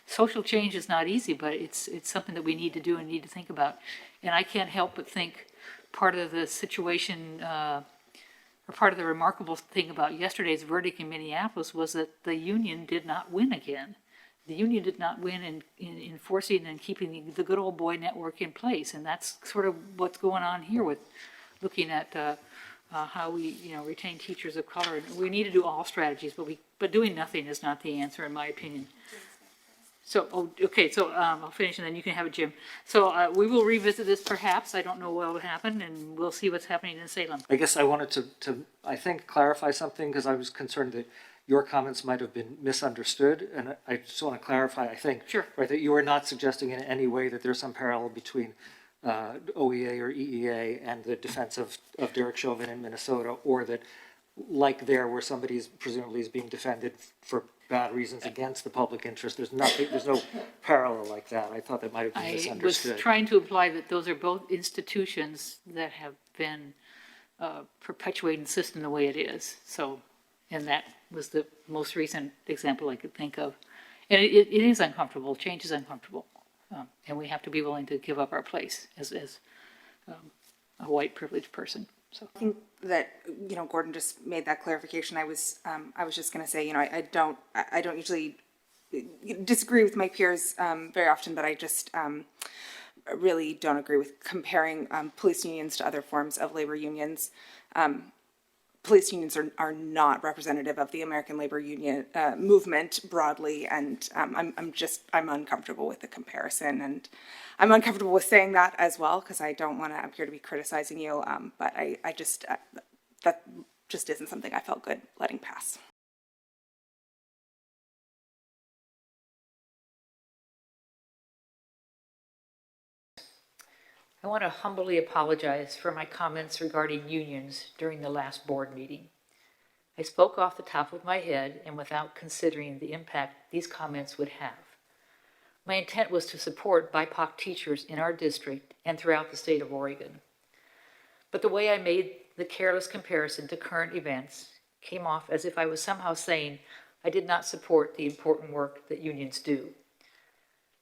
social change is not easy, but it's something that we need to do and need to think about. And I can't help but think part of the situation, or part of the remarkable thing about yesterday's verdict in Minneapolis was that the union did not win again. The union did not win in enforcing and keeping the good old boy network in place. And that's sort of what's going on here with looking at how we, retain teachers of color. And we need to do all strategies, but doing nothing is not the answer, in my opinion. So, okay, so I'll finish and then you can have it, Jim. So we will revisit this perhaps. I don't know what will happen, and we'll see what's happening in Salem. I guess I wanted to I think, clarify something, because I was concerned that your comments might have been misunderstood, and I just want to clarify, I think, Sure. Right, that you were not suggesting in any way that there's some parallel between OEA or EEA and the defense of Derek Chauvin in Minnesota, or that, like there, where somebody presumably is being defended for bad reasons against the public interest. There's no parallel like that. I thought that might have been misunderstood. I was trying to imply that those are both institutions that have been perpetuating the system the way it is. So, and that was the most recent example I could think of. And it is uncomfortable. Change is uncomfortable. And we have to be willing to give up our place as a white privileged person. So I think that, Gordon just made that clarification. I was just going to say, I don't usually disagree with my peers very often, but I just really don't agree with comparing police unions to other forms of labor unions. Police unions are not representative of the American labor union movement broadly, and I'm uncomfortable with the comparison, and I'm uncomfortable with saying that as well, because I don't want to appear to be criticizing you, but I just that just isn't something I felt good letting pass. I want to humbly apologize for my comments regarding unions during the last board meeting. I spoke off the top of my head and without considering the impact these comments would have. My intent was to support BIPOC teachers in our district and throughout the state of Oregon. But the way I made the careless comparison to current events came off as if I was somehow saying I did not support the important work that unions do.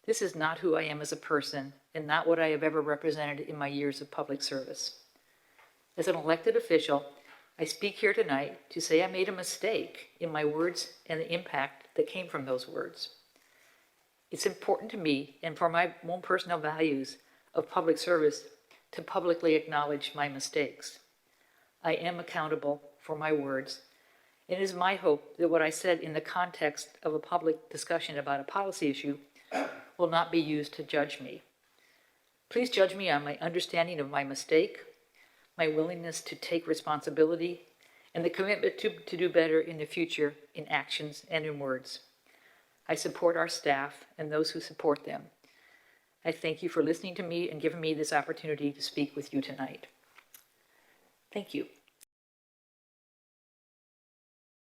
This is not who I am as a person and not what I have ever represented in my years of public service. As an elected official, I speak here tonight to say I made a mistake in my words and the impact that came from those words. It's important to me and for my own personal values of public service to publicly acknowledge my mistakes. I am accountable for my words, and it is my hope that what I said in the context of a public discussion about a policy issue will not be used to judge me. Please judge me on my understanding of my mistake, my willingness to take responsibility, and the commitment to do better in the future in actions and in words. I support our staff and those who support them. I thank you for listening to me and giving me this opportunity to speak with you tonight. Thank you.